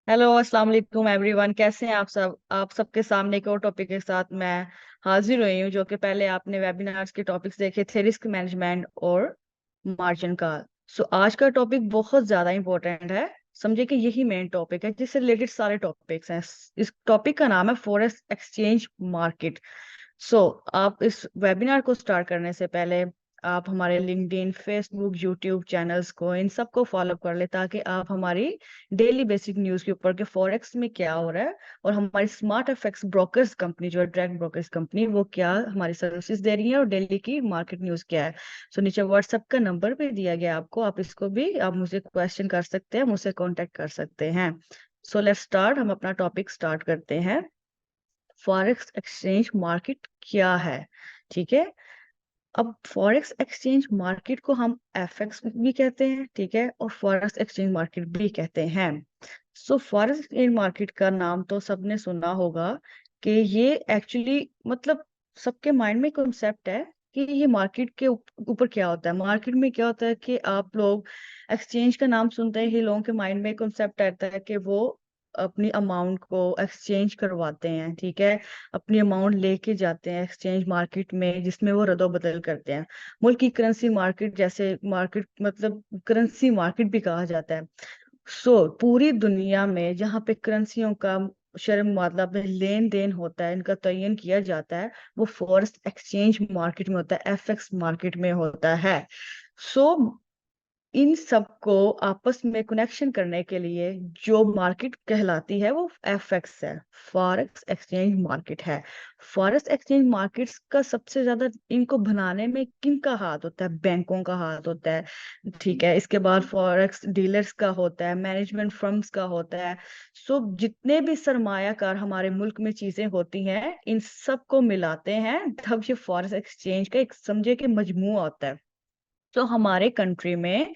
Hello, अस्सलाम वालेकुम everyone. कैसे हैं आप सब? आप सबके सामने एक और टॉपिक के साथ मैं हाजिर हुई हूँ, जो कि पहले आपने वेबिनार्स के टॉपिक्स देखे थे, रिस्क मैनेजमेंट और मार्जिन कॉल। सो आज का टॉपिक बहुत ज्यादा इंपॉर्टेंट है। समझे कि यही मेन टॉपिक है जिससे रिलेटेड सारे टॉपिक्स हैं। इस टॉपिक का नाम है फॉरेक्स एक्सचेंज मार्केट। सो आप इस वेबिनार को स्टार्ट करने से पहले आप हमारे लिंक्डइन, फेसबुक, यूट्यूब चैनल्स को इन सबको फॉलो कर ले, ताकि आप हमारी डेली बेसिक न्यूज़ के ऊपर के फॉरेक्स में क्या हो रहा है और हमारी स्मार्ट एफएक्स ब्रोकर्स कंपनी जो है, डायरेक्ट ब्रोकर्स कंपनी, वो क्या हमारी सर्विसेज दे रही है और डेली की मार्केट न्यूज़ क्या है। सो नीचे व्हाट्सएप का नंबर भी दिया गया आपको, आप इसको भी आप मुझे क्वेश्चन कर सकते हैं, मुझसे कांटेक्ट कर सकते हैं। सो लेट्स स्टार्ट, हम अपना टॉपिक स्टार्ट करते हैं। फॉरेक्स एक्सचेंज मार्केट क्या है? ठीक है। अब फॉरेक्स एक्सचेंज मार्केट को हम एफएक्स भी कहते हैं, ठीक है, और फॉरेक्स एक्सचेंज मार्केट भी कहते हैं। सो फॉरेक्स एक्सचेंज मार्केट का नाम तो सबने सुना होगा कि ये एक्चुअली मतलब सबके माइंड में कॉन्सेप्ट है कि ये मार्केट के ऊपर क्या होता है। मार्केट में क्या होता है कि आप लोग एक्सचेंज का नाम सुनते ही लोगों के माइंड में कॉन्सेप्ट आता है कि वो अपनी अमाउंट को एक्सचेंज करवाते हैं, ठीक है, अपनी अमाउंट लेके जाते हैं एक्सचेंज मार्केट में, जिसमें वो रद्दो बदल करते हैं। मुल्क की करेंसी मार्केट, जैसे मार्केट मतलब करेंसी मार्केट भी कहा जाता है। पूरी दुनिया में जहाँ पे करेंसियों का शर्म मतलब लेन देन होता है, इनका तयन किया जाता है, वो फॉरेक्स एक्सचेंज मार्केट में होता है, एफएक्स मार्केट में होता है। सो इन सबको आपस में कनेक्शन करने के लिए जो मार्केट कहलाती है वो एफएक्स है, फॉरेक्स एक्सचेंज मार्केट है। फॉरेक्स एक्सचेंज मार्केट्स का सबसे ज्यादा इनको बनाने में किनका हाथ होता है? बैंकों का हाथ होता है, ठीक है। इसके बाद फॉरेक्स डीलर्स का होता है, मैनेजमेंट फर्म्स का होता है। जितने भी सरमायाकार हमारे मुल्क में चीजें होती हैं, इन सबको मिलाते हैं तब ये फॉरेक्स एक्सचेंज का एक समझे कि मजमूआ होता है। तो हमारे कंट्री में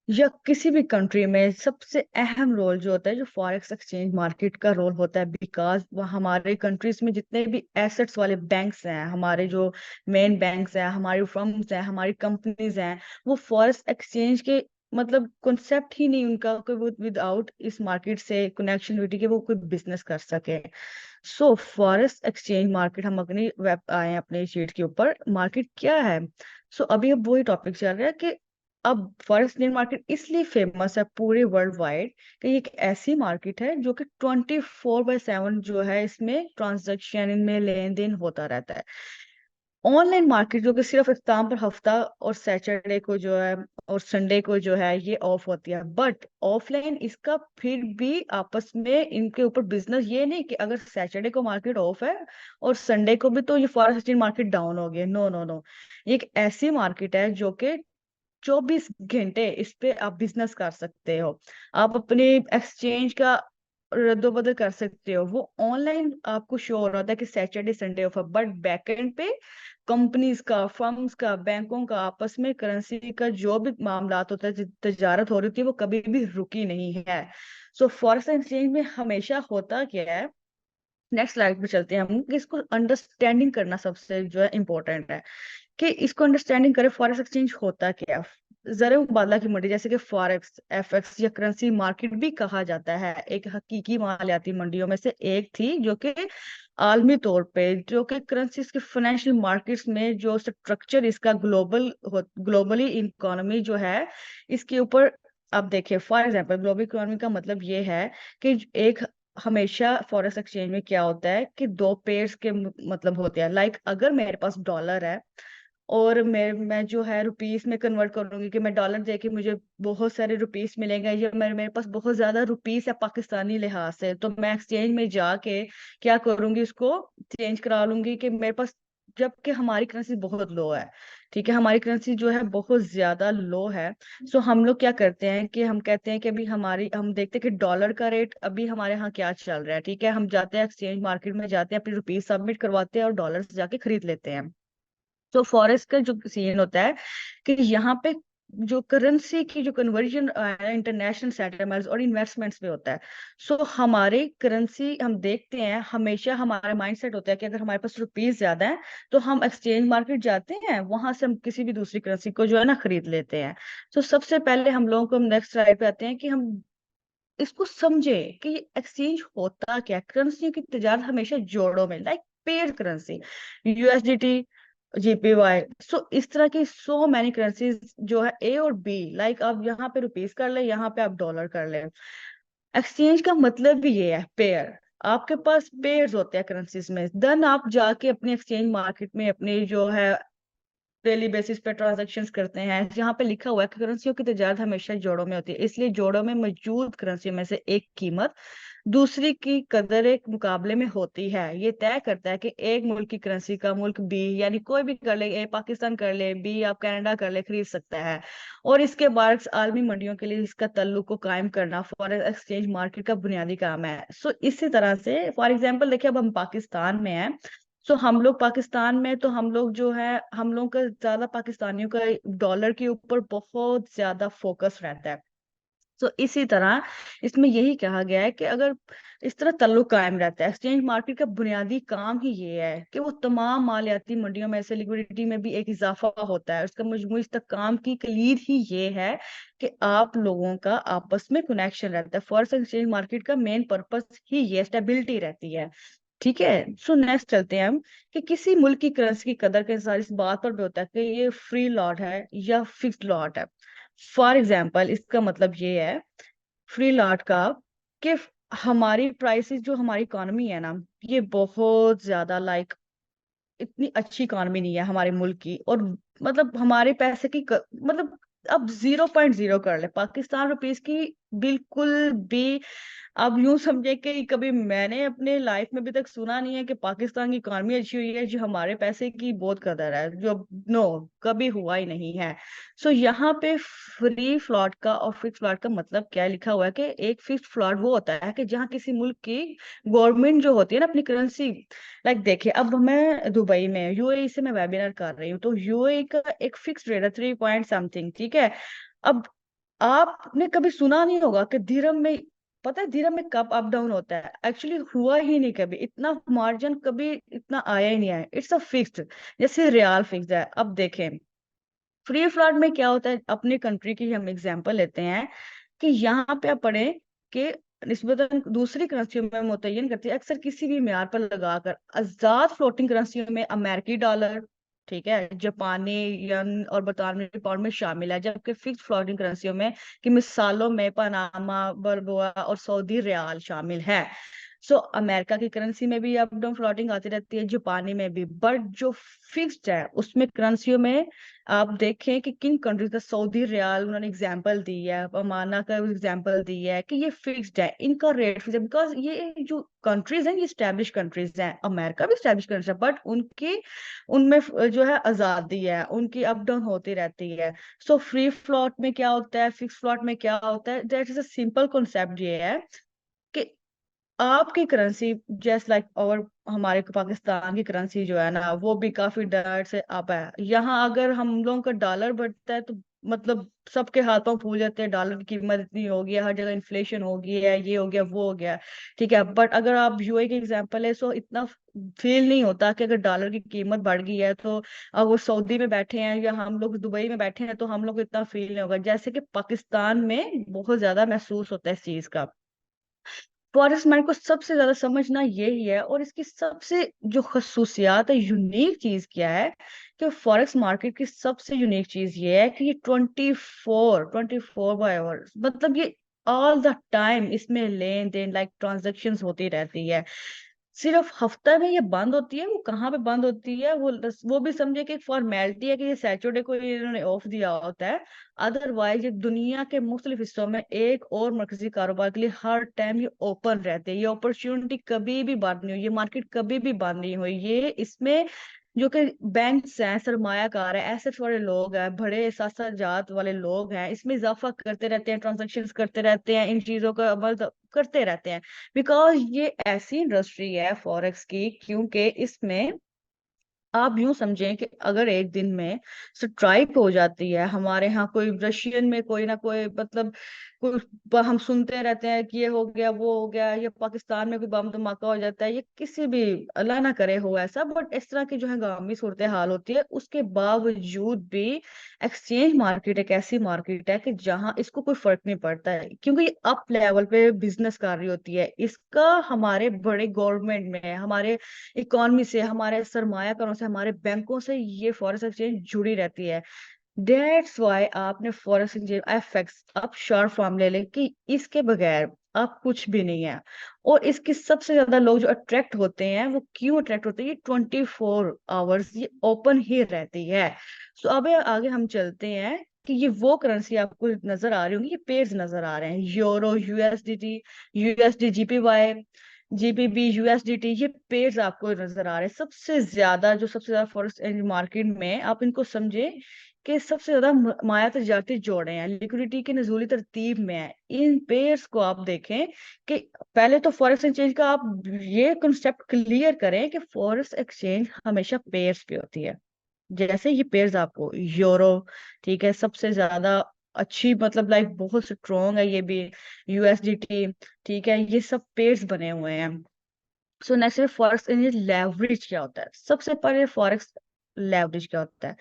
या किसी भी कंट्री में सबसे अहम रोल जो होता है, जो फॉरेक्स एक्सचेंज मार्केट का रोल होता है, बिकॉज वह हमारे कंट्रीज में जितने भी एसेट्स वाले बैंक्स हैं, हमारे जो मेन बैंक्स हैं, हमारी फर्म्स हैं, हमारी कंपनीज हैं, वो फॉरेक्स एक्सचेंज के मतलब कॉन्सेप्ट ही नहीं उनका कोई, वो विदाउट इस मार्केट से कनेक्शनलिटी के वो कोई बिजनेस कर सके। फॉरेक्स एक्सचेंज मार्केट, हम अपनी वेब आए अपने शीट के ऊपर, मार्केट क्या है। अभी अब वही टॉपिक चल रहा है कि अब फॉरेक्स इंडियन मार्केट इसलिए फेमस है पूरे वर्ल्ड वाइड कि ये एक ऐसी मार्केट है जो कि 24/7 जो है, इसमें ट्रांजैक्शन, इनमें लेन देन होता रहता है। ऑनलाइन मार्केट जो कि सिर्फ इख्ताम पर हफ्ता और सैटरडे को जो है और संडे को जो है ये ऑफ होती है, बट ऑफलाइन इसका फिर भी आपस में इनके ऊपर बिजनेस ये नहीं कि अगर सैटरडे को मार्केट ऑफ है और संडे को भी तो ये फॉरेक्स एक्सचेंज मार्केट डाउन हो गया। नो नो नो, ये एक ऐसी मार्केट है जो कि 24 घंटे इस पे आप बिजनेस कर सकते हो। आप अपने एक्सचेंज का रद्दोबदल कर सकते हो। वो ऑनलाइन आपको शो हो रहा था कि सैटरडे संडे ऑफ है, बट बैकएंड पे कंपनीज का, फर्म्स का, बैंकों का आपस में करेंसी का जो भी मामलात होता है, तजारत हो रही थी, वो कभी भी रुकी नहीं है। फॉरेक्स एक्सचेंज में हमेशा होता क्या है, नेक्स्ट स्लाइड पे चलते हैं हम, कि इसको अंडरस्टैंडिंग करना सबसे जो है इम्पोर्टेंट है, कि इसको अंडरस्टैंडिंग करें फॉरेक्स एक्सचेंज होता क्या है। जर मुबादला की मंडी, जैसे कि फॉरेक्स, एफएक्स या करेंसी मार्केट भी कहा जाता है, एक हकीकी मालियाती मंडियों में से एक थी, जो कि आलमी तौर पे जो कि करेंसीज के फाइनेंशियल मार्केट्स में जो स्ट्रक्चर इसका ग्लोबली इकोनॉमी जो है इसके ऊपर। आप देखिए, फॉर एग्जांपल ग्लोबल इकोनॉमी का मतलब ये है कि एक हमेशा फॉरेक्स एक्सचेंज में क्या होता है कि दो पेयर्स के मतलब होते हैं। लाइक अगर मेरे पास डॉलर है और मैं जो है रुपीस में कन्वर्ट करूंगी, कि मैं डॉलर देके मुझे बहुत सारे रुपीस मिलेंगे, या मेरे मेरे पास बहुत ज्यादा रुपीस है पाकिस्तानी लिहाज से, तो मैं एक्सचेंज में जाके क्या करूंगी, उसको चेंज करा लूंगी कि मेरे पास, जबकि हमारी करेंसी बहुत लो है, ठीक है, हमारी करेंसी जो है बहुत ज्यादा लो है। हम लोग क्या करते हैं कि हम कहते हैं कि अभी हम देखते हैं कि डॉलर का रेट अभी हमारे यहाँ क्या चल रहा है, ठीक है, हम जाते हैं एक्सचेंज मार्केट में, जाते हैं अपनी रुपीस सबमिट करवाते हैं और डॉलर से जाके खरीद लेते हैं। फॉरेक्स का जो सीन होता है कि यहाँ पे जो करेंसी की जो कन्वर्जन इंटरनेशनल सेटलमेंट्स और इन्वेस्टमेंट्स पे होता है। हमारे करेंसी हम देखते हैं, हमेशा हमारा माइंडसेट होता है कि अगर हमारे पास रुपीस ज्यादा है तो हम एक्सचेंज मार्केट जाते हैं, वहां से हम किसी भी दूसरी करेंसी को जो है ना खरीद लेते हैं। सबसे पहले हम लोगों को, हम नेक्स्ट स्लाइड पे आते हैं कि हम इसको समझे कि ये एक्सचेंज होता क्या, करेंसी की तजारत हमेशा जोड़ों में, लाइक पेयर करेंसी, यूएसडीटी, जीपीवाई, सो इस तरह की सो मैनी करेंसीज जो है ए और बी, लाइक आप यहाँ पे रुपीस कर ले, यहाँ पे आप डॉलर कर ले। एक्सचेंज का मतलब भी ये है पेयर, आपके पास पेयर्स होते हैं करेंसीज में, देन आप जाके अपनी एक्सचेंज मार्केट में अपनी जो है डेली बेसिस पे ट्रांजैक्शंस करते हैं, जहाँ पे लिखा हुआ है कि करेंसियों की तजारत हमेशा जोड़ों में होती है, इसलिए जोड़ों में मौजूद करेंसियों में से एक कीमत दूसरी की कदर एक मुकाबले में होती है। ये तय करता है कि एक मुल्क की करेंसी का मुल्क बी, यानी कोई भी कर ले, ए पाकिस्तान कर ले, बी आप कनाडा कर ले, खरीद सकता है। और इसके बाद आलमी मंडियों के लिए इसका तल्लुक को कायम करना फॉरेन एक्सचेंज मार्केट का बुनियादी काम है। सो इसी तरह से फॉर एग्जाम्पल देखिए, अब हम पाकिस्तान में हैं, सो हम लोग पाकिस्तान में, तो हम लोग जो है, हम लोग का ज्यादा पाकिस्तानियों का डॉलर के ऊपर बहुत ज्यादा फोकस रहता है। तो इसी तरह इसमें यही कहा गया है कि अगर इस तरह तल्लुक कायम रहता है, एक्सचेंज मार्केट का बुनियादी काम ही ये है कि वो तमाम मालियाती मंडियों में से लिक्विडिटी में भी एक इजाफा होता है, उसका मजमूई इस्तेहकाम की कलीद ही ये है कि आप लोगों का आपस में कनेक्शन रहता है। फॉरेक्स एक्सचेंज मार्केट का मेन पर्पस ही ये स्टेबिलिटी रहती है। ठीक है, सो नेक्स्ट चलते हैं हम कि किसी मुल्क की करेंसी की कदर का इंसार इस बात पर भी होता है कि ये फ्री लॉट है या फिक्स्ड लॉट है। फॉर एग्जाम्पल इसका मतलब ये है फ्री लॉट का कि हमारी प्राइसेस, जो हमारी इकोनॉमी है ना, ये बहुत ज्यादा लाइक इतनी अच्छी इकोनॉमी नहीं है हमारे मुल्क की, और मतलब हमारे पैसे की मतलब अब 0.0 कर ले पाकिस्तान रुपीस की, बिल्कुल भी। अब यूं समझे कि कभी मैंने अपने लाइफ में अभी तक सुना नहीं है कि पाकिस्तान की इकोनॉमी अच्छी हुई है जो हमारे पैसे की बहुत कदर है, जो नो, कभी हुआ ही नहीं है। सो यहाँ पे फ्री फ्लॉट का और फिक्स फ्लॉट का मतलब क्या लिखा हुआ है कि एक फिक्स फ्लॉट वो होता है कि जहाँ किसी मुल्क की गवर्नमेंट जो होती है ना अपनी करेंसी, लाइक देखिए अब मैं दुबई में, यूएई से मैं वेबिनार कर रही हूँ, तो यूएई का एक फिक्स रेट है 3 पॉइंट समथिंग, ठीक है। अब आपने कभी सुना नहीं होगा कि दिरहम में, पता है दिरहम में कब अप डाउन होता है, एक्चुअली हुआ ही नहीं कभी, इतना मार्जिन कभी इतना आया ही नहीं है, इट्स अ फिक्स्ड। जैसे रियाल फिक्स्ड है। अब देखें फ्री फ्लॉट में क्या होता है, अपनी कंट्री की हम एग्जांपल लेते हैं कि यहाँ पे आप पढ़े कि निस्बतन दूसरी करेंसियों में मुतय्यन करती है अक्सर किसी भी म्यार पर लगाकर, आजाद फ्लोटिंग करेंसियों में अमेरिकी डॉलर, ठीक है, जापानी यन और बरतानवी पाउंड में शामिल है, जबकि फिक्स फ्लोटिंग करेंसियों में कि मिसालों में पनामा, बरबोआ और सऊदी रियाल शामिल है। सो अमेरिका की करेंसी में भी अप डाउन फ्लोटिंग आती रहती है, जापानी में भी, बट जो फिक्स्ड है उसमें करेंसियों में आप देखें कि किन कंट्रीज का, सऊदी रियाल उन्होंने एग्जांपल दी है, ओमाना का एग्जांपल दी है कि ये फिक्स्ड है, इनका रेट फिक्स है, बिकॉज ये जो कंट्रीज हैं ये स्टैब्लिश कंट्रीज हैं, अमेरिका भी स्टैब्लिश कंट्रीज है, बट उनकी उनमें जो है आजादी है, उनकी अप डाउन होती रहती है। सो फ्री फ्लॉट में क्या होता है, फिक्स फ्लॉट में क्या होता है, that is a simple concept ये है कि आपकी करेंसी जस्ट लाइक, और हमारे पाकिस्तान की करेंसी जो है ना वो भी काफी डर से अप है। यहाँ अगर हम लोगों का डॉलर बढ़ता है तो मतलब सबके हाथ पांव फूल जाते हैं, डॉलर की कीमत इतनी हो गई है, हर जगह इन्फ्लेशन हो गई है, ये हो गया वो हो गया, ठीक है। बट अगर आप यूए की एग्जांपल है, सो इतना फील नहीं होता कि अगर डॉलर की कीमत बढ़ गई है तो, अब वो सऊदी में बैठे हैं या हम लोग दुबई में बैठे हैं तो हम लोग को इतना फील नहीं होगा, जैसे कि पाकिस्तान में बहुत ज्यादा महसूस होता है इस चीज का। फॉरेस्ट मार्केट को सबसे ज्यादा समझना यही है, और इसकी सबसे जो खसूसियात है, यूनिक चीज क्या है, कि फॉरेक्स मार्केट की सबसे यूनिक चीज ये है कि ये 24 बाय आवर, मतलब ये ऑल द टाइम इसमें लेन देन लाइक ट्रांजेक्शन्स होती रहती है। सिर्फ हफ्ता में ये बंद होती है, वो कहाँ पे बंद होती है, वो भी समझे कि एक फॉर्मेलिटी है कि ये सैटरडे को इन्होंने ऑफ दिया होता है, अदरवाइज ये दुनिया के मुख्तलिफ हिस्सों में एक और मरकजी कारोबार के लिए हर टाइम ये ओपन रहते हैं, ये अपॉर्चुनिटी कभी भी बंद नहीं हुई, ये मार्केट कभी भी बंद नहीं हुई। ये इसमें जो कि बैंक्स हैं, सरमायाकार है, एसेट्स वाले लोग हैं, बड़े सासाजात वाले लोग हैं, इसमें इजाफा करते रहते हैं, ट्रांजेक्शन्स करते रहते हैं, इन चीजों का अमल करते रहते हैं, बिकॉज ये ऐसी इंडस्ट्री है फॉरेक्स की, क्योंकि इसमें आप यूं समझें कि अगर एक दिन में स्ट्राइक हो जाती है, हमारे यहाँ कोई रशियन में कोई ना कोई मतलब कुछ हम सुनते रहते हैं कि ये हो गया वो हो गया, ये पाकिस्तान में कोई बम धमाका हो जाता है, ये किसी भी, अल्लाह ना करे हो ऐसा, बट इस तरह की जो है गामी सूरत हाल होती है, उसके बावजूद भी एक्सचेंज मार्केट एक ऐसी मार्केट है कि जहां इसको कोई फर्क नहीं पड़ता है, क्योंकि ये अप लेवल पे बिजनेस कर रही होती है। इसका हमारे बड़े गवर्नमेंट में, हमारे इकोनॉमी से, हमारे सरमायाकारों से, हमारे बैंकों से ये फॉरेक्स एक्सचेंज जुड़ी रहती है। डेट्स वाई आपने फॉरेक्स एक्सचेंज एफएक्स, आप शॉर्ट फॉर्म ले लें कि इसके बगैर आप कुछ भी नहीं है। और इसके सबसे ज्यादा लोग जो अट्रैक्ट होते हैं, वो क्यों अट्रैक्ट होते हैं? ये 24 आवर्स ये ओपन ही रहती है। सो अब आगे हम चलते हैं कि ये वो करेंसी आपको नजर आ रही होंगी, ये पेयर्स नजर आ रहे हैं, euro, USDT, USD जीपीवाई, GBB, USDT, ये पेयर्स आपको नजर आ रहे हैं। सबसे ज्यादा फॉरेक्स मार्केट में आप इनको समझे कि सबसे ज्यादा माया तजारती जोड़े हैं, लिक्विडिटी की नजूली तरतीब में है। इन पेयर्स को आप देखें कि पहले तो फॉरेक्स एक्सचेंज का आप ये कंसेप्ट क्लियर करें कि फॉरेक्स एक्सचेंज हमेशा पेयर्स पे होती है। जैसे ये पेयर्स आपको यूरो, ठीक है, सबसे ज्यादा अच्छी, मतलब लाइक बहुत स्ट्रॉन्ग है ये भी, यूएसडीटी, ठीक है, ये सब पेयर्स बने हुए हैं। सो नेक्स्ट है फॉरेक्स लेवरेज क्या होता है। सबसे पहले फॉरेक्स लेवरेज क्या होता है?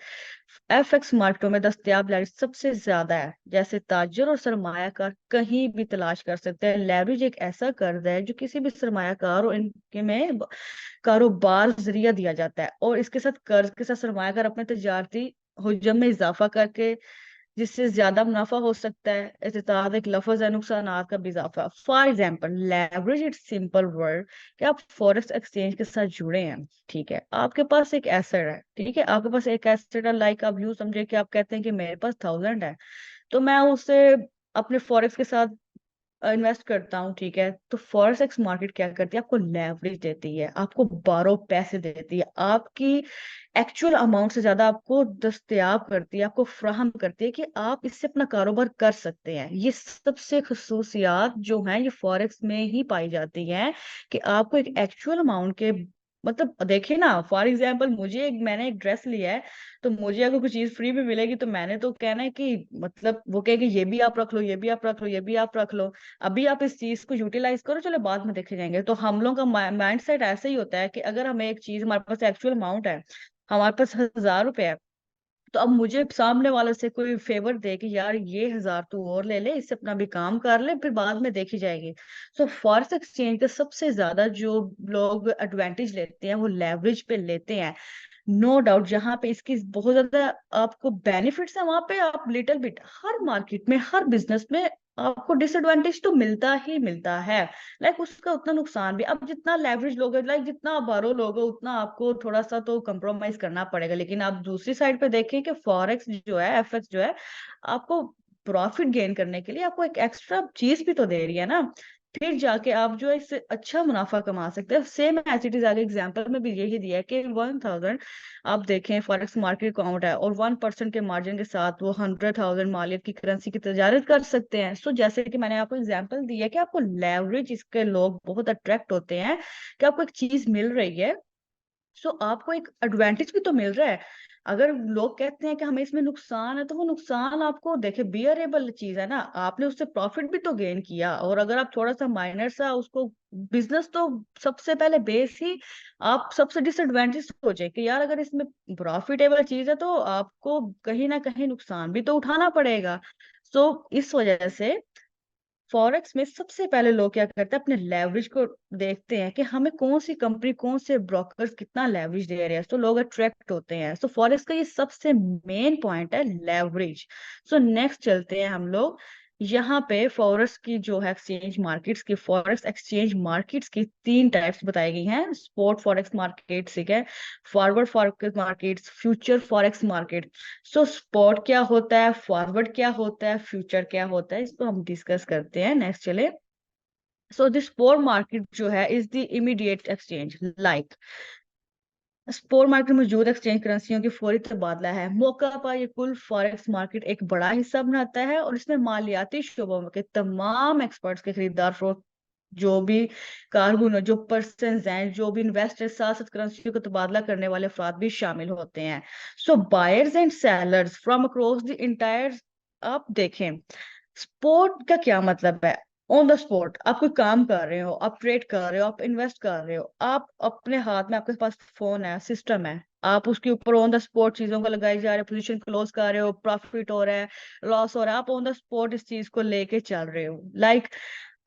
एफएक्स मार्केटों में दस्तयाब लेवरेज सबसे ज्यादा है, जैसे ताजर और सरमायाकार कहीं भी तलाश कर सकते हैं। लेवरेज एक ऐसा कर्ज है जो किसी भी सरमायाकार और इनके में कारोबार जरिया दिया जाता है, और इसके साथ कर्ज के साथ सरमायाकार अपने तजारती हुजम में इजाफा करके जिससे ज्यादा मुनाफा हो सकता है। इत्तेताद एक लफ्ज है, नुकसानात का भी इजाफा। For example leverage it's simple word कि आप फॉरेक्स एक्सचेंज के साथ जुड़े हैं, ठीक है, आपके पास एक एसेट है, ठीक है, आपके पास एक एसेट है, लाइक आप यूं समझे कि आप कहते हैं कि मेरे पास 1000 है, तो मैं उससे अपने फॉरेक्स के साथ इन्वेस्ट करता हूँ, ठीक है। तो फॉरेक्स एक्स मार्केट क्या करती है? आपको लेवरेज देती है, आपको बारो पैसे देती है, आपकी एक्चुअल अमाउंट से ज्यादा आपको दस्तयाब करती है, आपको फ्राहम करती है कि आप इससे अपना कारोबार कर सकते हैं। ये सबसे खसूसियात जो हैं ये फॉरेक्स में ही पाई जाती हैं कि आपको एक एक्चुअल अमाउंट के, मतलब देखिए ना, फॉर एग्जाम्पल मैंने एक ड्रेस लिया है, तो मुझे अगर कुछ चीज फ्री में मिलेगी तो मैंने तो कहना है कि, मतलब वो कहेगी ये भी आप रख लो, ये भी आप रख लो, ये भी आप रख लो, अभी आप इस चीज को यूटिलाइज करो, चलो बाद में देखे जाएंगे। तो हम लोग का माइंड सेट ऐसे ही होता है कि अगर हमें एक चीज, हमारे पास एक्चुअल अमाउंट है, हमारे पास 1000 रुपए है, तो अब मुझे सामने वाले से कोई फेवर दे कि यार ये 1000 तू और ले ले, इससे अपना भी काम कर ले, फिर बाद में देखी जाएगी। सो फॉरेक्स एक्सचेंज का सबसे ज्यादा जो लोग एडवांटेज लेते हैं वो लेवरेज पे लेते हैं। नो डाउट, जहां पे इसकी बहुत ज्यादा आपको बेनिफिट्स है, वहां पे आप लिटिल बिट, हर मार्केट में, हर बिजनेस में आपको डिसएडवांटेज तो मिलता ही मिलता है। लाइक उसका उतना नुकसान भी, अब जितना लेवरेज लोगे, लाइक जितना आप बारो लोगे, उतना आपको थोड़ा सा तो कंप्रोमाइज करना पड़ेगा। लेकिन आप दूसरी साइड पे देखें कि फॉरेक्स जो है, एफएक्स जो है, आपको प्रॉफिट गेन करने के लिए आपको एक एक्स्ट्रा चीज भी तो दे रही है ना, फिर जाके आप जो है इससे अच्छा मुनाफा कमा सकते हैं। सेम एज इट इज, आगे एग्जाम्पल में भी यही दिया है कि 1000 आप देखें फॉरेक्स मार्केट अकाउंट है, और 1% के मार्जिन के साथ वो 100,000 मालियत की करेंसी की तजारत कर सकते हैं। सो जैसे कि मैंने आपको एग्जाम्पल दिया कि आपको लेवरेज, इसके लोग बहुत अट्रैक्ट होते हैं कि आपको एक चीज मिल रही है, सो आपको एक एडवांटेज भी तो मिल रहा है। अगर लोग कहते हैं कि हमें इसमें नुकसान है, तो वो नुकसान आपको देखे बियरेबल चीज है ना, आपने उससे प्रॉफिट भी तो गेन किया। और अगर आप थोड़ा सा माइनर सा उसको, बिजनेस तो सबसे पहले बेस ही आप सबसे डिसएडवांटेज सोचे कि यार अगर इसमें प्रॉफिटेबल चीज है तो आपको कहीं ना कहीं नुकसान भी तो उठाना पड़ेगा। सो इस वजह से फॉरेक्स में सबसे पहले लोग क्या करते हैं, अपने लेवरेज को देखते हैं कि हमें कौन सी कंपनी, कौन से ब्रोकर्स कितना लेवरेज दे रहे हैं, तो लोग अट्रैक्ट होते हैं। सो फॉरेक्स का ये सबसे मेन पॉइंट है, लेवरेज। सो नेक्स्ट चलते हैं हम लोग, यहाँ पे फॉरेक्स की जो है एक्सचेंज मार्केट्स की, फॉरेक्स एक्सचेंज मार्केट्स की तीन टाइप्स बताई गई हैं। स्पॉट फॉरेक्स मार्केट, ठीक है, forward forex markets, future forex market. So spot क्या होता है, फॉरवर्ड क्या होता है, फ्यूचर क्या होता है, इसको हम डिस्कस करते हैं। नेक्स्ट चले। सो दिस स्पॉट मार्केट जो है is the immediate exchange, like spot market में मौजूद एक्सचेंज करेंसियों की फौरी तबादला है। मौका पर ये कुल फॉरेक्स मार्केट एक बड़ा हिस्सा बनाता है, और इसमें मालियाती शोबों के तमाम एक्सपर्ट्स के खरीदार फरोख्त, जो भी कारकुन, जो पर्सन हैं, जो भी इन्वेस्टर, साथ साथ करेंसियों का तबादला करने वाले अफराद भी शामिल होते हैं। So buyers and sellers from across the entire, आप देखें स्पोर्ट का क्या मतलब है? ऑन द स्पॉट आप कोई काम कर रहे हो, आप ट्रेड कर रहे हो, आप इन्वेस्ट कर रहे हो, आप अपने हाथ में, आपके पास फोन है, सिस्टम है, आप उसके ऊपर ऑन द स्पॉट चीजों को लगाई जा रहे हो, पोजीशन क्लोज कर रहे हो, प्रॉफिट हो रहा है, लॉस हो रहा है, आप ऑन द स्पॉट इस चीज को लेके चल रहे हो। लाइक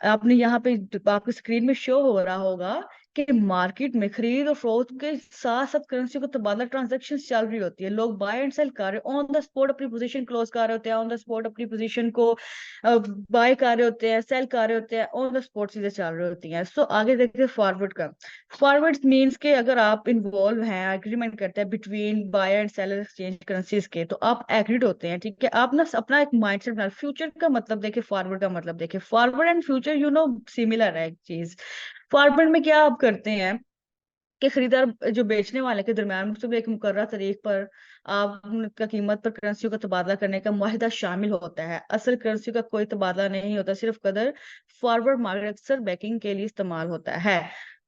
आपने यहाँ पे आपकी स्क्रीन में शो हो रहा होगा कि मार्केट में खरीद और फरोख्त के साथ साथ करेंसी को तबादला ट्रांजैक्शन चल रही होती है, लोग बाय एंड सेल कर रहे हैं, ऑन द स्पॉट अपनी पोजीशन क्लोज कर रहे होते हैं, ऑन द स्पॉट अपनी पोजीशन को बाय कर रहे होते हैं, सेल कर रहे होते हैं, ऑन द स्पॉट चीजें चल रही होती हैं। सो आगे देखते हैं फॉरवर्ड का। फॉरवर्ड मींस के अगर आप इन्वॉल्व हैं, एग्रीमेंट करते हैं between buyer and seller exchange currencies के, तो आप एग्रीड होते हैं, ठीक है, आप ना अपना एक माइंडसेट बना। फ्यूचर का मतलब देखिए, फॉरवर्ड का मतलब देखिए, फॉरवर्ड एंड फ्यूचर सिमिलर है एक चीज। फॉरवर्ड में क्या आप करते हैं कि खरीदार जो बेचने वाले के दरमियान मुख्तलिफ एक मुकर्रर तारीख पर आप उनका कीमत पर करेंसी का तबादला करने का मुआहिदा शामिल होता है। असल करेंसी का कोई तबादला नहीं होता, सिर्फ कदर। फॉरवर्ड मार्केट अक्सर बैकिंग के लिए इस्तेमाल होता है।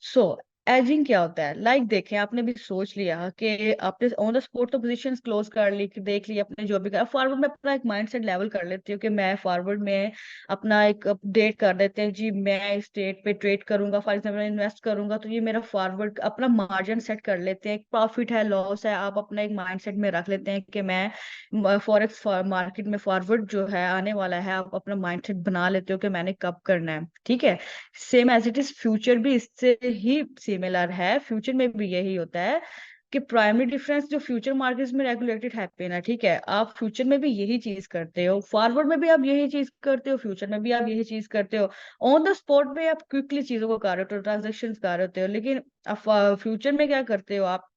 सो एजिंग क्या होता है? लाइक देखें, आपने भी सोच लिया कि आपने ऑन द स्पॉट तो पोजीशन क्लोज कर ली, कि देख लिया आपने जो भी करा। फॉरवर्ड में अपना एक माइंडसेट लेवल कर लेती हूँ कि मैं फॉरवर्ड में अपना एक अपडेट कर देते हैं जी, मैं इस डेट पे ट्रेड करूंगा, फॉर एग्जाम्पल इन्वेस्ट करूंगा, तो ये मेरा फॉरवर्ड अपना मार्जिन सेट कर लेते हैं। प्रॉफिट है, लॉस है, आप अपना एक माइंडसेट में रख लेते हैं कि मैं फॉरेक्स मार्केट में फॉरवर्ड जो है आने वाला है, आप अपना माइंडसेट बना लेते हो कि मैंने कब करना है, ठीक है। Same as it is future भी इससे ही सिमिलर है। फ्यूचर में भी यही होता है कि प्राइमरी डिफरेंस जो फ्यूचर मार्केट्स में रेगुलेटेड हैपन है, ठीक है, आप फ्यूचर में भी यही चीज करते हो, फॉरवर्ड में भी आप यही चीज करते हो, फ्यूचर में भी आप यही चीज करते हो। ऑन द स्पॉट पे आप क्विकली चीजों को कर रहे हो, ट्रांजेक्शन कर रहे होते हो, लेकिन फ्यूचर में क्या करते हो आप,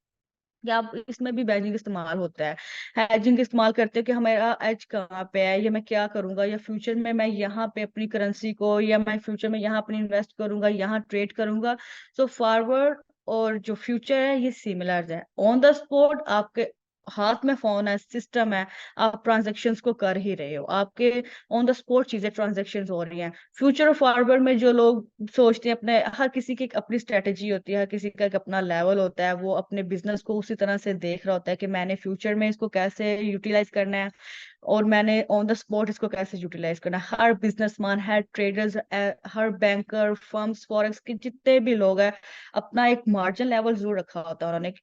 या आप इसमें भी बैजिंग इस्तेमाल होता है, हैजिंग इस्तेमाल करते हो कि हमारा एज कहाँ पे है, या मैं क्या करूंगा, या फ्यूचर में मैं यहाँ पे अपनी करेंसी को, या मैं फ्यूचर में यहाँ अपनी इन्वेस्ट करूंगा, यहाँ ट्रेड करूंगा। सो फॉरवर्ड और जो फ्यूचर है ये सिमिलर है। ऑन द स्पॉट आपके हाथ में फोन है, सिस्टम है, आप ट्रांजेक्शन्स को कर ही रहे हो, आपके ऑन द स्पॉट चीजें ट्रांजेक्शन्स हो रही हैं। फ्यूचर और फॉरवर्ड में जो लोग सोचते हैं, अपने हर किसी की एक अपनी स्ट्रेटेजी होती है, हर किसी का एक अपना लेवल होता है, वो अपने बिजनेस को उसी तरह से देख रहा होता है कि मैंने फ्यूचर में इसको कैसे यूटिलाइज करना है, और मैंने ऑन द स्पॉट इसको कैसे यूटिलाइज करना है। हर बिजनेसमैन, हर ट्रेडर्स, हर बैंकर, फर्म्स, फॉरेक्स के जितने भी लोग हैं, अपना एक मार्जिन लेवल जरूर रखा होता है उन्होंने।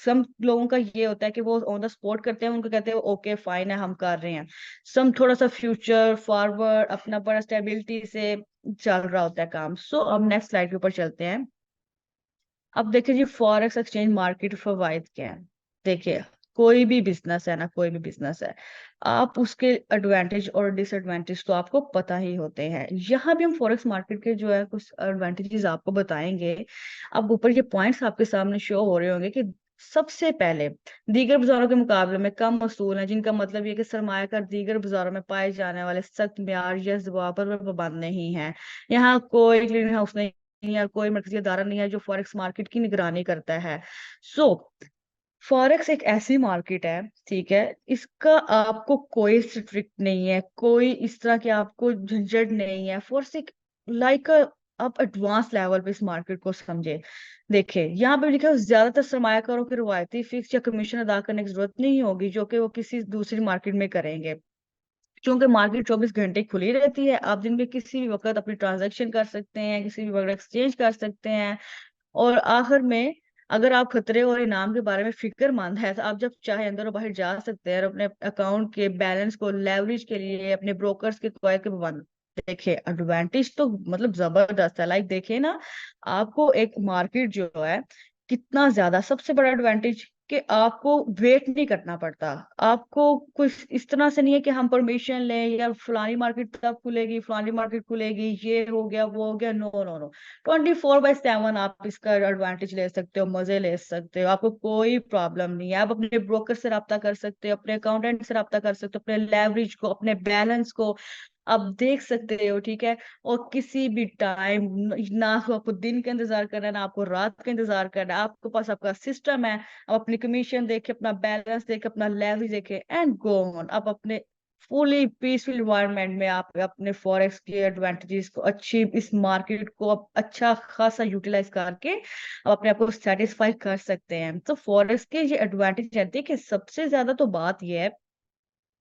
सम लोगों का ये होता है कि वो ऑन द स्पॉट करते हैं, उनको कहते हैं ओके फाइन है, हम कर रहे हैं। सम थोड़ा सा फ्यूचर फॉरवर्ड अपना बड़ा स्टेबिलिटी से चल रहा होता है काम। सो अब नेक्स्ट स्लाइड के ऊपर चलते हैं। अब देखिए जी, फॉरेक्स एक्सचेंज मार्केट फवायद क्या है। देखिए, कोई भी बिजनेस है ना, कोई भी बिजनेस है, आप उसके एडवांटेज और डिसएडवांटेज तो आपको पता ही होते हैं। यहाँ भी हम फॉरेक्स मार्केट के जो है कुछ एडवांटेजेस आपको बताएंगे। अब ऊपर ये पॉइंट्स आपके सामने शो हो रहे होंगे कि सबसे पहले, दीगर बाजारों के मुकाबले में कम वसूल है, जिनका मतलब ये कि सरमायाकार दीगर बाजारों में पाए जाने वाले सख्त म्यार या ज़वाबित पर पाबंद नहीं है। यहाँ कोई क्लीयरिंग हाउस नहीं या कोई मरकजी अदारा नहीं है जो फॉरेक्स मार्केट की निगरानी करता है। सो फॉरेक्स एक ऐसी मार्केट है, ठीक है, इसका आपको कोई स्ट्रिक्ट नहीं है, कोई इस तरह की आपको झंझट नहीं है। फॉरेक्स एक लाइक आप एडवांस लेवल पे इस मार्केट को समझे। देखिए, यहाँ पे लिखा है ज्यादातर सरमायाकारों की रिवायती फिक्स या कमीशन अदा करने की जरूरत नहीं होगी, जो कि वो किसी दूसरी मार्केट में करेंगे। क्योंकि मार्केट 24 घंटे खुली रहती है, आप दिन में किसी भी वक्त अपनी ट्रांजैक्शन कर सकते हैं, किसी भी वक्त एक्सचेंज कर सकते हैं। और आखिर में, अगर आप खतरे और इनाम के बारे में फिक्रमंद है, तो आप जब चाहे अंदर और बाहर जा सकते हैं और अपने अकाउंट के बैलेंस को लेवरेज के लिए अपने ब्रोकर्स के कॉयल के पाबंद। देखिए, एडवांटेज तो मतलब जबरदस्त है। लाइक देखिए ना, आपको एक मार्केट जो है कितना ज्यादा, सबसे बड़ा एडवांटेज कि आपको वेट नहीं करना पड़ता। आपको कुछ इस तरह से नहीं है कि हम परमिशन लें या फलानी मार्केट तब खुलेगी, फलानी मार्केट खुलेगी, ये हो गया, वो हो गया। नो नो नो, 24/7 आप इसका एडवांटेज ले सकते हो, मजे ले सकते हो, आपको कोई प्रॉब्लम नहीं है। आप अपने ब्रोकर से रब्ता कर सकते हो, अपने अकाउंटेंट से रब्ता कर सकते हो, अपने लेवरेज को, अपने बैलेंस को आप देख सकते हो, ठीक है। और किसी भी टाइम, ना तो आपको दिन का इंतजार करना है, ना आपको रात का इंतजार करना है, आपके पास आपका सिस्टम है। आप अपनी कमीशन देखे, अपना बैलेंस देखे, अपना लेवरेज देखे, एंड गो ऑन। आप अपने फुली पीसफुल इन्वायरमेंट में आप अपने फॉरेक्स के एडवांटेजेस को, अच्छी इस मार्केट को आप अच्छा खासा यूटिलाइज करके आप अपने आप को सेटिस्फाई कर सकते हैं। तो फॉरेक्स के ये एडवांटेज है। देखिए, सबसे ज्यादा तो बात ये है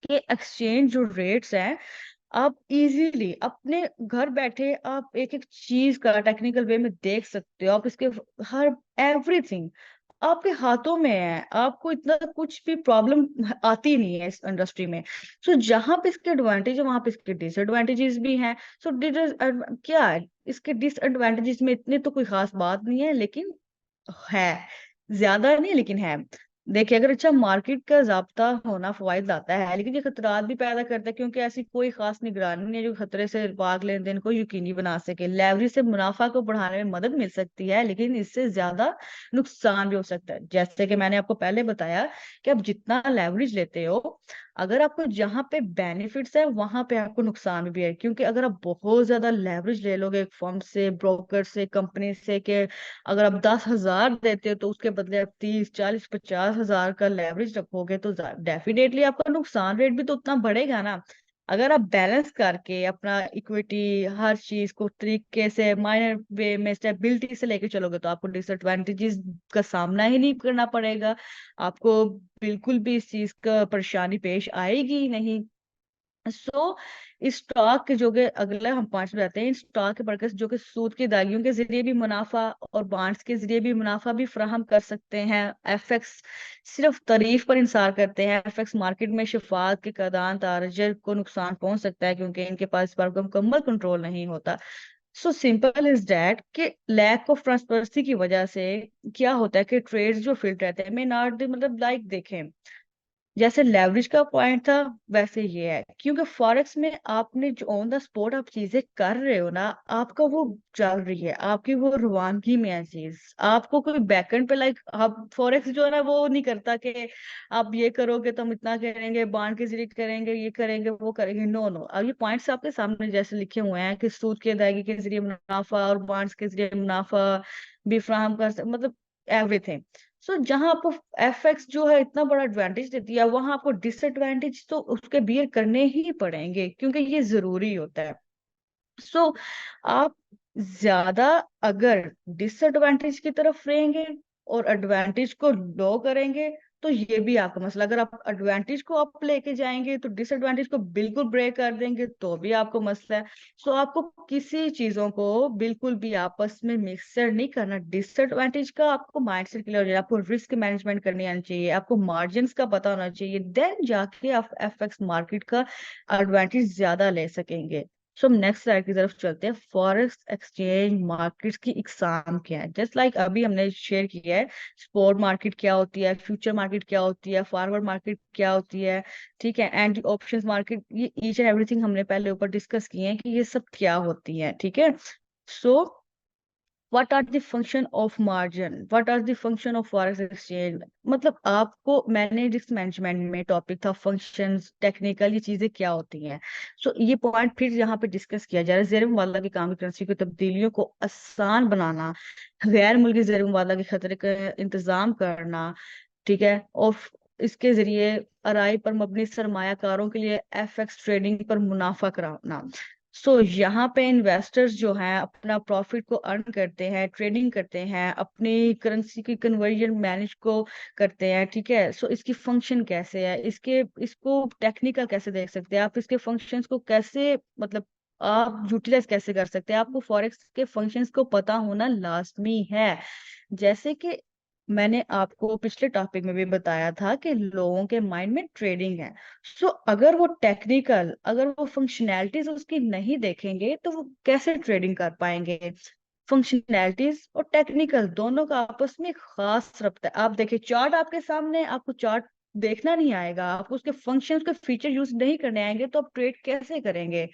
कि एक्सचेंज जो रेट्स हैं आप इजीली अपने घर बैठे आप एक एक चीज का टेक्निकल वे में देख सकते हो। आप इसके हर एवरीथिंग आपके हाथों में है। आपको इतना कुछ भी प्रॉब्लम आती नहीं है इस इंडस्ट्री में। सो जहां पे इसके एडवांटेज है वहां पे इसके डिसएडवांटेजेस भी हैं। सो क्या है इसके डिसएडवांटेजेस में, इतने तो कोई खास बात नहीं है, लेकिन है, ज्यादा नहीं लेकिन है। देखिए, अगर अच्छा मार्केट का जाब्ता होना फवायद लाता है, लेकिन ये खतरात भी पैदा करता है, क्योंकि ऐसी कोई खास निगरानी नहीं है जो खतरे से पाक लेन देन को यकीनी बना सके। लेवरेज से मुनाफा को बढ़ाने में मदद मिल सकती है, लेकिन इससे ज्यादा नुकसान भी हो सकता है। जैसे कि मैंने आपको पहले बताया कि आप जितना लेवरेज लेते हो, अगर आपको जहां पे बेनिफिट्स है वहां पे आपको नुकसान भी है। क्योंकि अगर आप बहुत ज्यादा लेवरेज ले लोगे एक फर्म से, ब्रोकर से, कंपनी से, के अगर आप 10,000 देते हो तो उसके बदले आप 30, 40, 50,000 का लेवरेज रखोगे, तो डेफिनेटली आपका नुकसान रेट भी तो उतना बढ़ेगा ना। अगर आप बैलेंस करके अपना इक्विटी हर चीज को तरीके से माइनर वे में स्टेबिलिटी से लेके चलोगे, तो आपको डिसएडवांटेजेस का सामना ही नहीं करना पड़ेगा। आपको बिल्कुल भी इस चीज का परेशानी पेश आएगी ही नहीं। सो स्टॉक के जो कि अगला हम पॉइंट्स में आते हैं, स्टॉक के वर्कर्स जो कि सूद की अदायगियों के जरिए भी मुनाफा और बॉन्ड्स के जरिए भी मुनाफा भी फराहम कर सकते हैं। एफएक्स सिर्फ तारीफ पर इंसार करते हैं। एफएक्स मार्केट में शफात के कदान तारजर को नुकसान पहुंच सकता है, क्योंकि इनके पास इस पर मुकम्मल कंट्रोल नहीं होता। सो सिंपल इज दैट कि लैक ऑफ ट्रांसपेरेंसी की वजह से क्या होता है कि ट्रेड्स जो फील्ड रहते हैं, मे नॉट मतलब लाइक देखें, जैसे लेवरेज का पॉइंट था वैसे ये है। क्योंकि फॉरेक्स में आपने जो ऑन द स्पॉट आप चीजें कर रहे हो ना, आपका वो चल रही है, आपकी वो रवानगी में है चीज। आपको कोई बैकएंड पे लाइक आप फॉरेक्स जो है ना वो नहीं करता कि आप ये करोगे तो हम इतना करेंगे, बॉन्ड के जरिए करेंगे, ये करेंगे, वो करेंगे। नो नो, अब ये पॉइंट्स आपके सामने जैसे लिखे हुए हैं कि सूद की अदायगी के जरिए मुनाफा और बॉन्ड्स के जरिए मुनाफा भी फराहम कर मतलब एवरीथिंग। सो जहां आपको एफएक्स जो है इतना बड़ा एडवांटेज देती है, वहां आपको डिसएडवांटेज तो उसके बियर करने ही पड़ेंगे, क्योंकि ये जरूरी होता है। सो आप ज्यादा अगर डिसएडवांटेज की तरफ रहेंगे और एडवांटेज को लो करेंगे, तो ये भी आपका मसला। अगर आप एडवांटेज को अप लेके जाएंगे तो डिसएडवांटेज को बिल्कुल ब्रेक कर देंगे, तो भी आपको मसला है। सो आपको किसी चीजों को बिल्कुल भी आपस में मिक्सर नहीं करना। डिसएडवांटेज का आपको माइंडसेट क्लियर हो जाए, आपको रिस्क मैनेजमेंट करनी आनी चाहिए, आपको मार्जिन का पता होना चाहिए, देन जाके आप एफएक्स मार्केट का एडवांटेज ज्यादा ले सकेंगे। सो हम नेक्स्ट स्लाइड की तरफ चलते हैं। फॉरेक्स एक्सचेंज मार्केट्स की इकसाम क्या है, जस्ट लाइक अभी हमने शेयर किया है। स्पॉट मार्केट क्या होती है, फ्यूचर मार्केट क्या होती है, फॉरवर्ड मार्केट क्या होती है, ठीक है, एंड ऑप्शंस मार्केट, ये ईच एंड एवरीथिंग हमने पहले ऊपर डिस्कस किए हैं कि ये सब क्या होती है, ठीक है। So what are the function of margin, what are the function of forex exchange, मतलब आपको मैंने रिस्क मैनेजमेंट में टॉपिक था फंक्शंस, टेक्निकल, ये चीजें क्या होती हैं। सो ये पॉइंट फिर यहाँ पे डिस्कस किया जा रहा है। जेर मुबादला की काम करेंसी की तब्दीलियों को आसान बनाना, गैर मुल्की जेर मुबादला के खतरे का इंतजाम करना, ठीक है, और इसके जरिए अराई पर मबनी सरमायाकारों के लिए एफएक्स ट्रेडिंग पर मुनाफा कराना। सो यहाँ पे इन्वेस्टर्स जो हैं अपना प्रॉफिट को अर्न करते हैं, ट्रेडिंग करते हैं, अपनी करेंसी की कन्वर्जन मैनेज को करते हैं, ठीक है। सो इसकी फंक्शन कैसे है, इसके इसको टेक्निकल कैसे देख सकते हैं आप, इसके फंक्शंस को कैसे मतलब आप यूटिलाइज कैसे कर सकते हैं, आपको फॉरेक्स के फंक्शंस को पता होना लाजमी है। जैसे कि मैंने आपको पिछले टॉपिक में भी बताया था कि लोगों के माइंड में ट्रेडिंग है। सो अगर वो टेक्निकल, अगर वो फंक्शनैलिटीज उसकी नहीं देखेंगे तो वो कैसे ट्रेडिंग कर पाएंगे। फंक्शनैलिटीज और टेक्निकल दोनों का आपस में खास रब्ता है। आप देखिए चार्ट आपके सामने, आपको चार्ट देखना नहीं आएगा, आपको उसके फंक्शन के फीचर यूज नहीं करने आएंगे, तो आप ट्रेड कैसे करेंगे।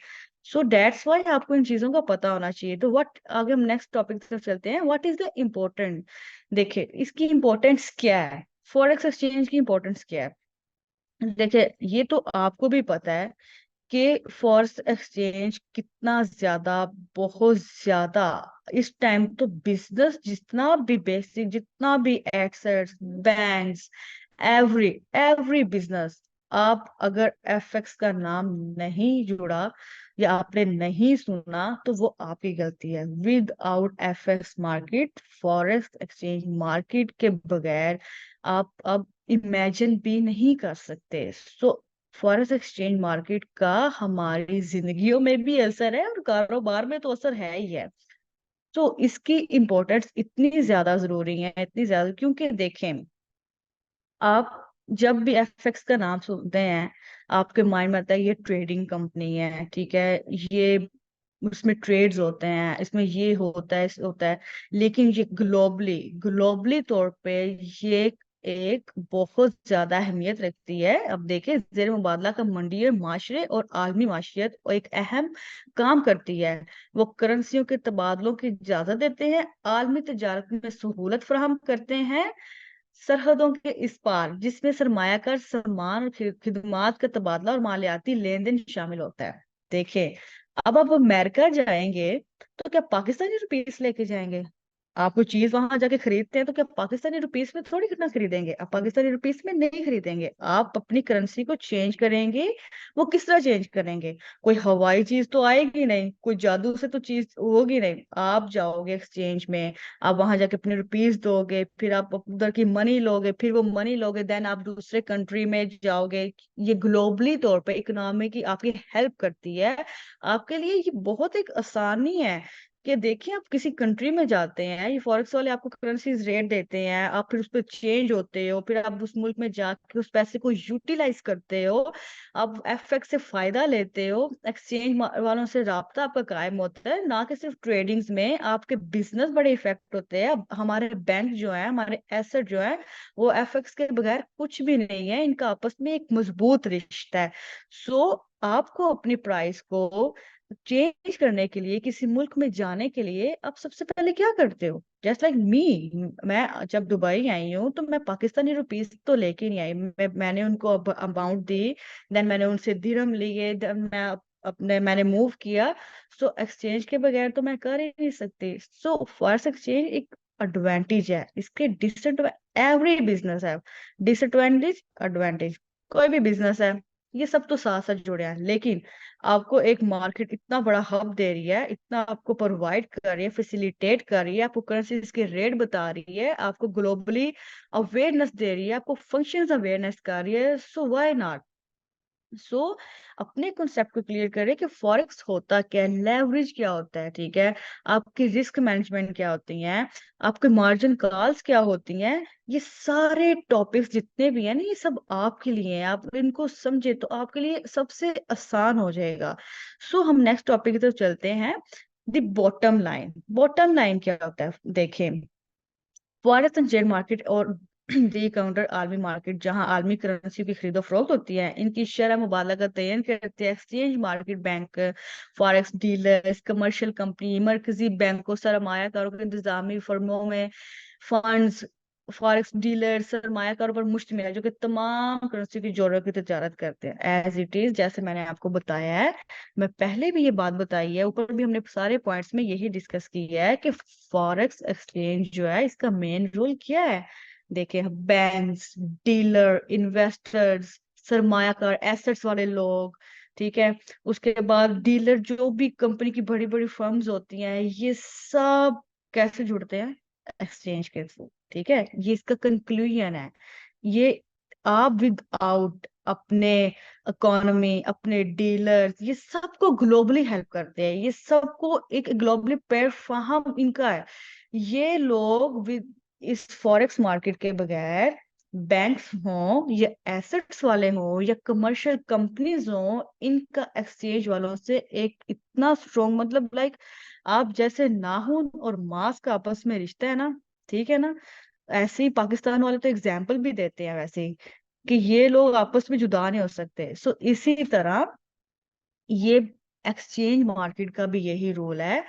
सो दैट्स वाई आपको इन चीजों का पता होना चाहिए। तो व्हाट, आगे हम नेक्स्ट टॉपिक की तरफ चलते हैं। व्हाट इज द इम्पोर्टेंट, देखिए इसकी इम्पोर्टेंस क्या है, फॉरेक्स एक्सचेंज की इम्पोर्टेंस क्या है। देखिए ये तो आपको भी पता है कि फॉरेक्स एक्सचेंज कितना ज्यादा, बहुत ज्यादा इस टाइम तो बिजनेस जितना भी बेसिक, जितना भी assets, banks, every every business, आप अगर एफएक्स का नाम नहीं जुड़ा या आपने नहीं सुना तो वो आपकी गलती है। With out FX market, forex exchange market के बगैर आप अब इमेजिन भी नहीं कर सकते। सो फॉरेक्स एक्सचेंज मार्केट का हमारी जिंदगियों में भी असर है और कारोबार में तो असर है ही है। तो इसकी इम्पोर्टेंस इतनी ज्यादा जरूरी है, इतनी ज्यादा, क्योंकि देखें, आप जब भी एफएक्स का नाम सुनते हैं आपके माइंड में आता है ये ट्रेडिंग कंपनी है, ठीक है, ये उसमें ट्रेड्स होते हैं, इसमें ये होता है, इस होता है। लेकिन ये ग्लोबली ग्लोबली तौर पे ये एक बहुत ज्यादा अहमियत रखती है। अब देखिए, जेर मुबादला का मंडी माशरे और आलमी माशियत और एक अहम काम करती है। वो करेंसियों के तबादलों की इजाजत देते हैं, आलमी तजारत में सहूलत फराहम करते हैं, सरहदों के इस पार, जिसमें सरमायाकार सामान और खिदमात का तबादला और मालियाती लेन देन शामिल होता है। देखिए, अब आप अमेरिका जाएंगे तो क्या पाकिस्तानी रुपीस लेके जाएंगे? आप कोई चीज वहां जाके खरीदते हैं तो क्या पाकिस्तानी रुपीस में थोड़ी कितना खरीदेंगे? आप पाकिस्तानी रुपीस में नहीं खरीदेंगे, आप अपनी करेंसी को चेंज करेंगे। वो किस तरह चेंज करेंगे? कोई हवाई चीज तो आएगी नहीं, कोई जादू से तो चीज होगी नहीं। आप जाओगे एक्सचेंज में, आप वहां जाके अपने रुपीस दोगे, फिर आप उधर की मनी लोगे, फिर वो मनी लोगे, देन आप दूसरे कंट्री में जाओगे। ये ग्लोबली तौर पे इकोनॉमी की आपकी हेल्प करती है। आपके लिए ये बहुत एक आसानी है कि देखिए, आप किसी कंट्री में जाते हैं, ये फॉरेक्स वाले आपको करेंसीज रेट देते हैं, आप फिर उस पर चेंज होते हो, फिर आप उस मुल्क में जाके उस पैसे को यूटिलाइज करते हो, आप एफएक्स से फायदा लेते हो। एक्सचेंज वालों से राब्ता आपका कायम होता है, ना कि सिर्फ ट्रेडिंग्स में आपके बिजनेस बड़े इफेक्ट होते हैं। अब हमारे बैंक जो है, हमारे एसेट जो है, वो एफएक्स के बगैर कुछ भी नहीं है, इनका आपस में एक मजबूत रिश्ता है। सो आपको अपनी प्राइस को चेंज करने के लिए, किसी मुल्क में जाने के लिए, आप सबसे पहले क्या करते हो? जस्ट लाइक मी, मैं जब दुबई आई हूँ तो मैं पाकिस्तानी रुपीस तो लेके नहीं आई, मैंने उनको अमाउंट दी, देन मैंने उनसे दिरहम लिए, देन मैंने मूव किया। सो एक्सचेंज के बगैर तो मैं कर ही नहीं सकती। सो फॉरेक्स एक्सचेंज एक एडवांटेज है, इसके डिसएडवांटेज, एवरी बिजनेस है डिसएडवांटेज एडवांटेज, कोई भी बिजनेस है, ये सब तो साथ साथ जुड़े हैं। लेकिन आपको एक मार्केट इतना बड़ा हब दे रही है, इतना आपको प्रोवाइड कर रही है, फैसिलिटेट कर रही है, आपको करेंसीज के रेट बता रही है, आपको ग्लोबली अवेयरनेस दे रही है, आपको फंक्शंस अवेयरनेस कर रही है। So why not? सो अपने कॉन्सेप्ट को क्लियर करें कि फॉरेक्स होता क्या है, लेवरेज क्या होता है, ठीक है, आपकी रिस्क मैनेजमेंट क्या होती है, आपके मार्जिन कॉल्स क्या होती हैं। ये सारे टॉपिक्स जितने भी हैं ना, ये सब आपके लिए हैं। आप इनको समझे तो आपके लिए सबसे आसान हो जाएगा। सो हम नेक्स्ट टॉपिक की तरफ चलते हैं। The bottom line. Bottom line क्या होता है? देखें, फॉरेक्स एंड शेयर मार्केट और दी काउंटर आलमी मार्केट, जहां आलमी करेंसी की खरीदो फरोख्त होती है, इनकी शरह मुबादला का तयन करते हैं exchange market bank, forex dealers, commercial company, मरकजी बैंकों, सरमायाकारों के इंतजामी फर्मों में फंड्स। फॉरेक्स डीलर सरमायाकारों पर मुश्तमिल है, जो कि तमाम करेंसी की जोड़ों की तजारत करते हैं, एज इट इज, जैसे मैंने आपको बताया है। मैं पहले भी ये बात बताई है, ऊपर भी हमने सारे पॉइंट्स में यही डिस्कस किया है कि फॉरेक्स एक्सचेंज जो है, इसका मेन रोल क्या है। देखिए, बैंक्स, डीलर, इन्वेस्टर्स, सरमायाकार, एसेट्स वाले लोग, ठीक है, उसके बाद डीलर, जो भी कंपनी की बड़ी बड़ी फर्म्स होती हैं, ये सब कैसे जुड़ते हैं? एक्सचेंज के थ्रू, ठीक है। ये इसका कंक्लूजन है। ये आप विद आउट अपने इकोनॉमी, अपने डीलर्स, ये सबको ग्लोबली हेल्प करते हैं, ये सबको एक ग्लोबली प्लेटफॉर्म इनका है। ये लोग विद इस फॉरेक्स मार्केट के बगैर, बैंक्स हों या एसेट्स वाले हों या कमर्शियल कंपनीज हों, इनका एक्सचेंज वालों से एक इतना स्ट्रॉन्ग, मतलब लाइक आप जैसे नाखून और मांस का आपस में रिश्ता है ना, ठीक है ना, ऐसे ही पाकिस्तान वाले तो एग्जाम्पल भी देते हैं वैसे ही, कि ये लोग आपस में जुदा नहीं हो सकते। सो इसी तरह ये एक्सचेंज मार्केट का भी यही रोल है।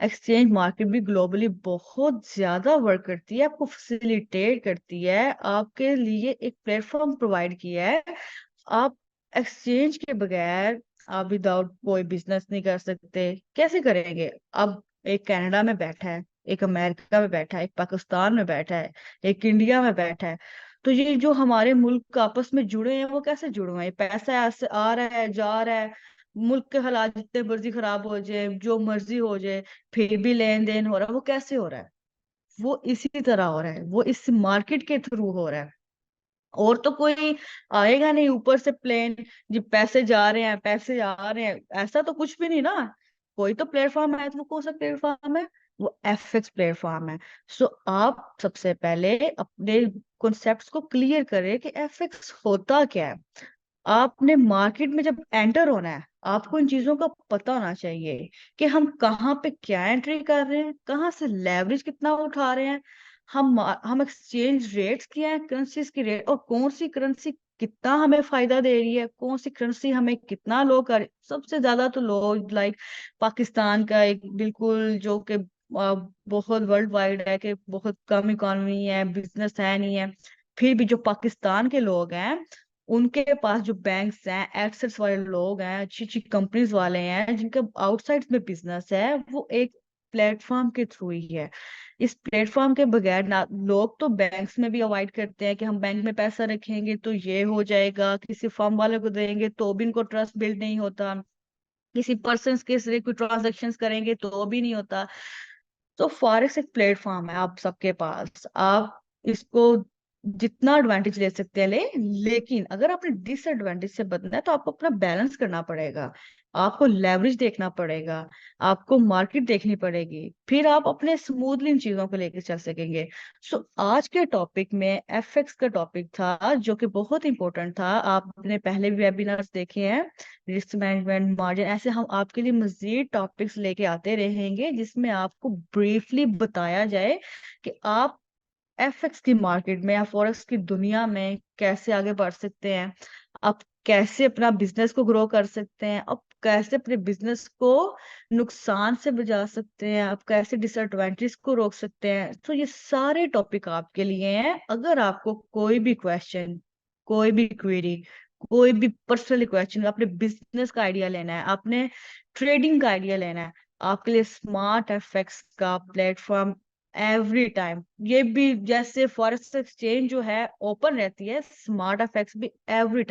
एक्सचेंज मार्केट भी ग्लोबली बहुत ज्यादा वर्क करती है, आपको फैसिलिटेट करती है, आपके लिए एक प्लेटफॉर्म प्रोवाइड किया है। आप एक्सचेंज के बगैर आप विदाउट कोई बिजनेस नहीं कर सकते। कैसे करेंगे? अब एक कनाडा में बैठा है, एक अमेरिका में बैठा है, एक पाकिस्तान में बैठा है, एक इंडिया में बैठा है, तो ये जो हमारे मुल्क आपस में जुड़े हैं, वो कैसे जुड़े हुए हैं? पैसा ऐसे आ रहा है, जा रहा है, मुल्क के हालात जितने मर्जी खराब हो जाए, जो मर्जी हो जाए, फिर भी लेन देन हो रहा है। वो कैसे हो रहा है? वो इसी तरह हो रहा है, वो इस मार्केट के थ्रू हो रहा है। और तो कोई आएगा नहीं ऊपर से प्लेन जी, पैसे जा रहे हैं पैसे आ रहे हैं, ऐसा तो कुछ भी नहीं ना। कोई तो प्लेटफॉर्म है, तो वो कौन सा प्लेटफॉर्म है? वो एफएक्स प्लेटफॉर्म है। सो आप सबसे पहले अपने कॉन्सेप्ट्स को क्लियर करें कि एफएक्स होता क्या है। आपने मार्केट में जब एंटर होना है, आपको इन चीजों का पता होना चाहिए कि हम कहाँ पे क्या एंट्री कर रहे हैं, कहाँ से लेवरेज कितना उठा रहे हैं, हम एक्सचेंज रेट्स क्या है, करेंसीज की रेट, और कौन सी करेंसी कितना हमें फायदा दे रही है, कौन सी करेंसी हमें कितना लो कर, सबसे ज्यादा तो लो लाइक पाकिस्तान का एक बिल्कुल जो कि बहुत वर्ल्ड वाइड है कि बहुत कम इकॉनमी है, बिजनेस है नहीं है, फिर भी जो पाकिस्तान के लोग हैं उनके पास जो बैंक्स हैं, एक्सेस वाले लोग हैं, अच्छी अच्छी कंपनीज वाले हैं जिनका आउटसाइड में बिजनेस है, वो एक प्लेटफॉर्म के थ्रू ही है। इस प्लेटफॉर्म के बगैर ना, लोग तो बैंक्स में भी अवॉइड करते हैं कि हम बैंक में पैसा रखेंगे तो ये हो जाएगा, किसी फर्म वाले को देंगे तो भी इनको ट्रस्ट बिल्ड नहीं होता, किसी पर्सन के जरिए कोई ट्रांजेक्शन करेंगे तो भी नहीं होता। तो फॉरेक्स एक प्लेटफॉर्म है आप सबके पास, आप इसको जितना एडवांटेज ले सकते हैं ले, लेकिन अगर आपने डिसएडवांटेज से बचना है तो आपको अपना बैलेंस करना पड़ेगा, आपको लेवरेज देखना पड़ेगा, आपको मार्केट देखनी पड़ेगी, फिर आप अपने स्मूथली इन चीजों को लेकर चल सकेंगे। सो आज के टॉपिक में एफएक्स का टॉपिक था जो कि बहुत इंपॉर्टेंट था, आपने पहले भी वेबिनार्स देखे हैं, रिस्क मैनेजमेंट, मार्जिन, ऐसे हम आपके लिए मजीद टॉपिक्स लेके आते रहेंगे जिसमें आपको ब्रीफली बताया जाए कि आप एफएक्स की मार्केट में या फॉरेक्स की दुनिया में कैसे आगे बढ़ सकते हैं, आप कैसे अपना बिजनेस को ग्रो कर सकते हैं, आप कैसे अपने बिजनेस को नुकसान से बचा सकते हैं, आप कैसे डिसएडवांटेज को रोक सकते हैं। तो ये सारे टॉपिक आपके लिए हैं। अगर आपको कोई भी क्वेश्चन, कोई भी क्वेरी, कोई भी पर्सनल क्वेश्चन, आपने बिजनेस का आइडिया लेना है, आपने ट्रेडिंग का आइडिया लेना है, आपके लिए स्मार्ट एफएक्स का प्लेटफॉर्म एवरी टाइम, ये भी जैसे फॉरेक्स एक्सचेंज जो है ओपन रहती है, स्मार्ट एफएक्स भी एवरी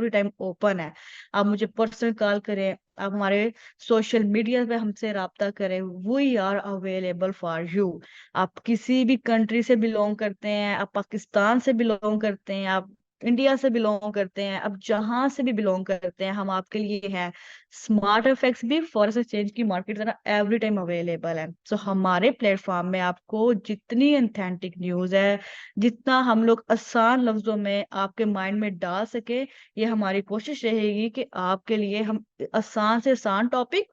टाइम ओपन है। आप मुझे पर्सनल कॉल करें, आप हमारे सोशल मीडिया पे हमसे राब्ता करें, we are available for you. आप किसी भी कंट्री से बिलोंग करते हैं, आप पाकिस्तान से बिलोंग करते हैं, आप इंडिया से बिलोंग करते हैं, अब जहां से भी बिलोंग करते हैं, हम आपके लिए हैं। स्मार्ट एफएक्स भी फॉरेक्स एक्सचेंज की मार्केट तरह एवरी टाइम अवेलेबल है। सो हमारे प्लेटफॉर्म में आपको जितनी ऑथेंटिक न्यूज है, जितना हम लोग आसान लफ्जों में आपके माइंड में डाल सके, ये हमारी कोशिश रहेगी कि आपके लिए हम आसान से आसान टॉपिक,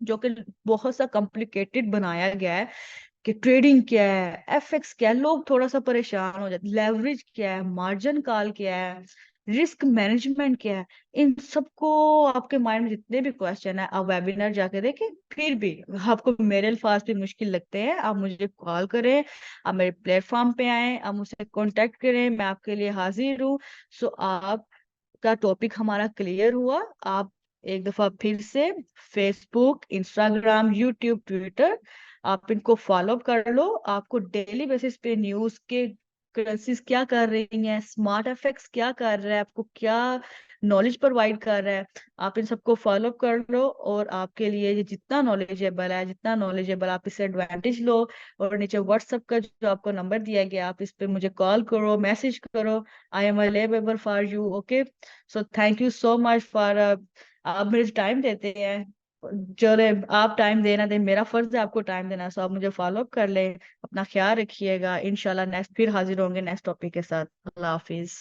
जो कि बहुत सा कॉम्प्लिकेटेड बनाया गया है कि ट्रेडिंग क्या है, एफएक्स क्या है, लोग थोड़ा सा परेशान हो जाते, लेवरेज क्या है, मार्जिन कॉल क्या है, रिस्क मैनेजमेंट क्या है, इन सबको आपके माइंड में जितने भी क्वेश्चन है आप वेबिनार जाके देखें। फिर भी आपको मेरे अल्फाज भी मुश्किल लगते हैं, आप मुझे कॉल करें, आप मेरे प्लेटफॉर्म पे आए, आप मुझसे कांटेक्ट करें, मैं आपके लिए हाजिर हूँ। सो आपका टॉपिक हमारा क्लियर हुआ। आप एक दफा फिर से फेसबुक, इंस्टाग्राम, यूट्यूब, ट्विटर, आप इनको फॉलो कर लो। आपको डेली बेसिस पे न्यूज के करेंसीज क्या कर रही हैं, स्मार्ट एफएक्स क्या कर रहा है, आपको क्या नॉलेज प्रोवाइड कर रहा है, आप इन सबको फॉलो कर लो। और आपके लिए ये जितना नॉलेजेबल है, जितना नॉलेजेबल, आप इससे एडवांटेज लो। और नीचे व्हाट्सएप का जो आपको नंबर दिया गया, आप इस पे मुझे कॉल करो, मैसेज करो, I am available for you. Okay, so thank you so much for, आप मुझे टाइम देते हैं। चले, आप टाइम देना दे, मेरा फर्ज है आपको टाइम देना, सो आप मुझे फॉलो अप कर लें। अपना ख्याल रखिएगा, इंशाल्लाह नेक्स्ट फिर हाजिर होंगे नेक्स्ट टॉपिक के साथ। अल्लाह हाफिज।